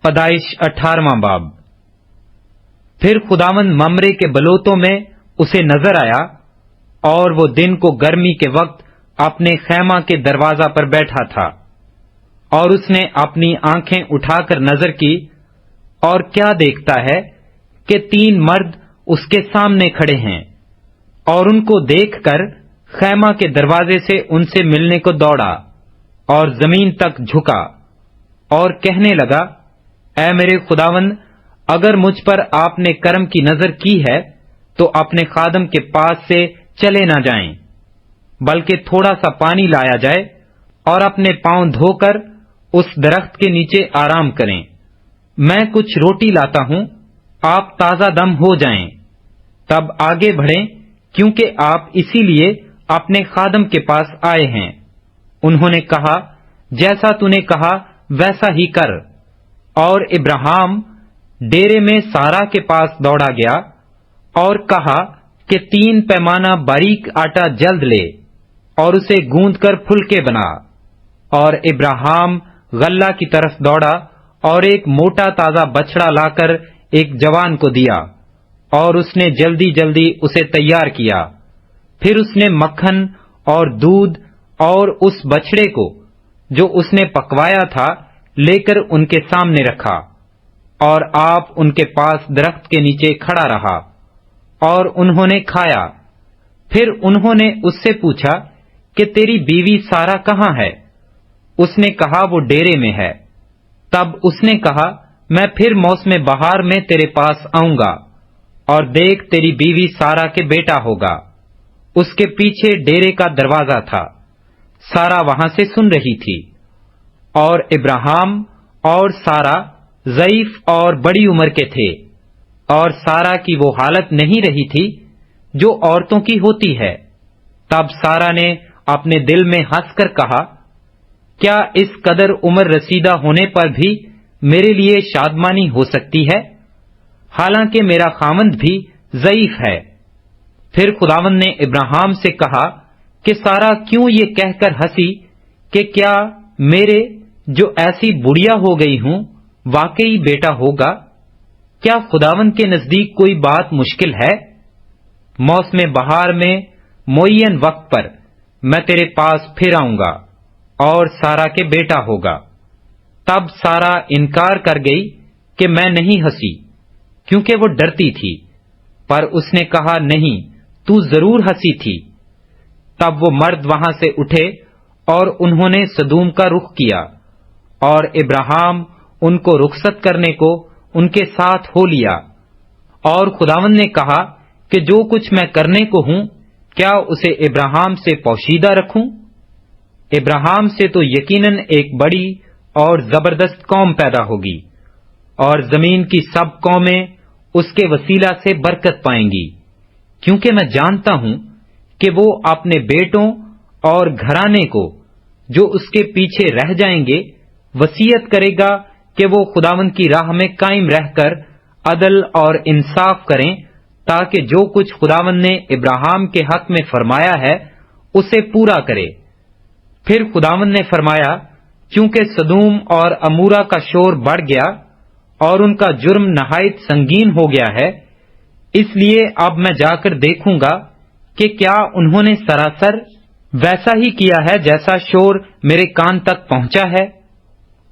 پیدائش 18واں باب۔ پھر خداوند ممرے کے بلوتوں میں اسے نظر آیا، اور وہ دن کو گرمی کے وقت اپنے خیمہ کے دروازہ پر بیٹھا تھا، اور اس نے اپنی آنکھیں اٹھا کر نظر کی، اور کیا دیکھتا ہے کہ 3 مرد اس کے سامنے کھڑے ہیں، اور ان کو دیکھ کر خیمہ کے دروازے سے ان سے ملنے کو دوڑا اور زمین تک جھکا اور کہنے لگا، اے میرے خداوند، اگر مجھ پر آپ نے کرم کی نظر کی ہے تو اپنے خادم کے پاس سے چلے نہ جائیں، بلکہ تھوڑا سا پانی لایا جائے اور اپنے پاؤں دھو کر اس درخت کے نیچے آرام کریں۔ میں کچھ روٹی لاتا ہوں، آپ تازہ دم ہو جائیں، تب آگے بڑھیں، کیونکہ آپ اسی لیے اپنے خادم کے پاس آئے ہیں۔ انہوں نے کہا، جیسا تو نے کہا ویسا ہی کر۔ اور ابراہیم ڈیرے میں سارا کے پاس دوڑا گیا اور کہا کہ 3 پیمانہ باریک آٹا جلد لے اور اسے گوندھ کر پھلکے بنا۔ اور ابراہیم غلہ کی طرف دوڑا اور ایک موٹا تازہ بچڑا لا کر ایک جوان کو دیا، اور اس نے جلدی جلدی اسے تیار کیا۔ پھر اس نے مکھن اور دودھ اور اس بچڑے کو جو اس نے پکوایا تھا لے کر ان کے سامنے رکھا، اور آپ ان کے پاس درخت کے نیچے کھڑا رہا، اور انہوں نے کھایا۔ پھر انہوں نے اس سے پوچھا کہ تیری بیوی سارا کہاں ہے؟ اس نے کہا وہ ڈیرے میں ہے۔ تب اس نے کہا، میں پھر موسم بہار میں تیرے پاس آؤں گا، اور دیکھ تیری بیوی سارا کے بیٹا ہوگا۔ اس کے پیچھے ڈیرے کا دروازہ تھا، سارا وہاں سے سن رہی تھی، اور ابراہیم اور سارا ضعیف اور بڑی عمر کے تھے، اور سارا کی وہ حالت نہیں رہی تھی جو عورتوں کی ہوتی ہے۔ تب سارا نے اپنے دل میں ہنس کر کہا، کیا اس قدر عمر رسیدہ ہونے پر بھی میرے لیے شادمانی ہو سکتی ہے؟ حالانکہ میرا خاوند بھی ضعیف ہے۔ پھر خداوند نے ابراہیم سے کہا کہ سارا کیوں یہ کہہ کر ہنسی کہ کیا میرے جو ایسی بڑھیا ہو گئی ہوں واقعی بیٹا ہوگا؟ کیا خداوند کے نزدیک کوئی بات مشکل ہے؟ موسم بہار میں معین وقت پر میں تیرے پاس پھر آؤں گا اور سارا کے بیٹا ہوگا۔ تب سارا انکار کر گئی کہ میں نہیں ہنسی، کیونکہ وہ ڈرتی تھی، پر اس نے کہا، نہیں، تو ضرور ہنسی تھی۔ تب وہ مرد وہاں سے اٹھے اور انہوں نے سدوم کا رخ کیا، اور ابراہیم ان کو رخصت کرنے کو ان کے ساتھ ہو لیا۔ اور خداوند نے کہا کہ جو کچھ میں کرنے کو ہوں، کیا اسے ابراہیم سے پوشیدہ رکھوں؟ ابراہیم سے تو یقیناً ایک بڑی اور زبردست قوم پیدا ہوگی، اور زمین کی سب قومیں اس کے وسیلہ سے برکت پائیں گی، کیونکہ میں جانتا ہوں کہ وہ اپنے بیٹوں اور گھرانے کو جو اس کے پیچھے رہ جائیں گے وصیت کرے گا کہ وہ خداوند کی راہ میں قائم رہ کر عدل اور انصاف کریں، تاکہ جو کچھ خداوند نے ابراہیم کے حق میں فرمایا ہے اسے پورا کرے۔ پھر خداوند نے فرمایا، چونکہ سدوم اور امورا کا شور بڑھ گیا اور ان کا جرم نہایت سنگین ہو گیا ہے، اس لیے اب میں جا کر دیکھوں گا کہ کیا انہوں نے سراسر ویسا ہی کیا ہے جیسا شور میرے کان تک پہنچا ہے،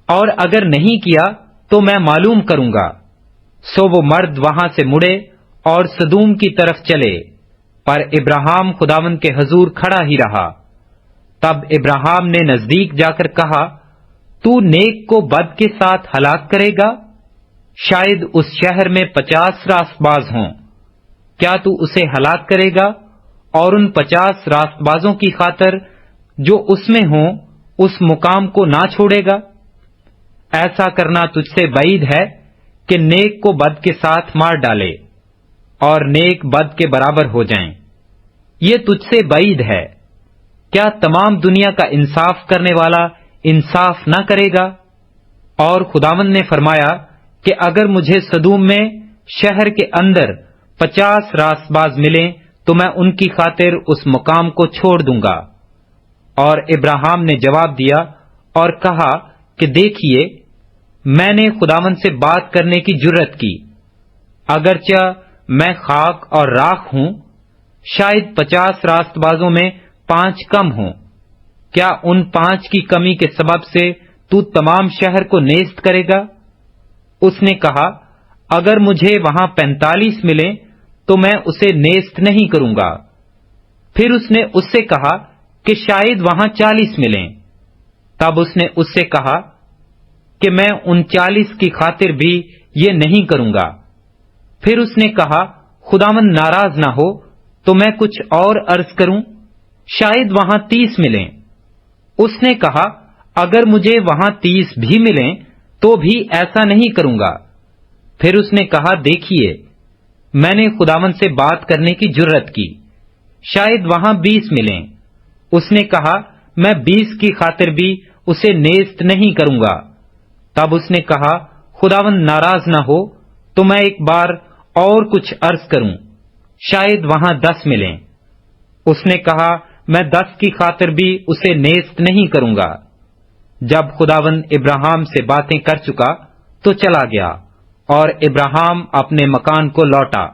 اور اگر نہیں کیا تو میں معلوم کروں گا۔ سو وہ مرد وہاں سے مڑے اور سدوم کی طرف چلے، پر ابراہیم خداوند کے حضور کھڑا ہی رہا۔ تب ابراہیم نے نزدیک جا کر کہا، تو نیک کو بد کے ساتھ ہلاک کرے گا؟ شاید اس شہر میں 50 راست باز ہوں، کیا تو اسے ہلاک کرے گا اور ان 50 راست بازوں کی خاطر جو اس میں ہوں اس مقام کو نہ چھوڑے گا؟ ایسا کرنا تجھ سے بعید ہے کہ نیک کو بد کے ساتھ مار ڈالے اور نیک بد کے برابر ہو جائیں۔ یہ تجھ سے بعید ہے۔ کیا تمام دنیا کا انصاف کرنے والا انصاف نہ کرے گا؟ اور خداوند نے فرمایا کہ اگر مجھے سدوم میں شہر کے اندر 50 راست باز ملیں تو میں ان کی خاطر اس مقام کو چھوڑ دوں گا۔ اور ابراہیم نے جواب دیا اور کہا کہ دیکھیے، میں نے خداوند سے بات کرنے کی جرت کی، اگرچہ میں خاک اور راکھ ہوں، شاید 50 راست بازوں میں 5 کم ہوں، کیا ان 5 کی کمی کے سبب سے تو تمام شہر کو نیست کرے گا؟ اس نے کہا، اگر مجھے وہاں 45 ملیں تو میں اسے نیست نہیں کروں گا۔ پھر اس نے اس سے کہا کہ شاید وہاں 40 ملیں۔ تب اس نے اس سے کہا کہ میں ان 40 کی خاطر بھی یہ نہیں کروں گا۔ پھر اس نے کہا، خداوند ناراض نہ ہو تو میں کچھ اور عرض کروں، شاید وہاں 30 ملیں۔ اس نے کہا، اگر مجھے وہاں 30 بھی ملیں تو بھی ایسا نہیں کروں گا۔ پھر اس نے کہا، دیکھیے میں نے خداوند سے بات کرنے کی جرت کی، شاید وہاں 20 ملیں۔ اس نے کہا، میں 20 کی خاطر بھی اسے نیست نہیں کروں گا۔ تب اس نے کہا، خداوند ناراض نہ ہو تو میں ایک بار اور کچھ عرض کروں، شاید وہاں 10 ملیں۔ اس نے کہا، میں 10 کی خاطر بھی اسے نیست نہیں کروں گا۔ جب خداوند ابراہیم سے باتیں کر چکا تو چلا گیا، اور ابراہیم اپنے مکان کو لوٹا۔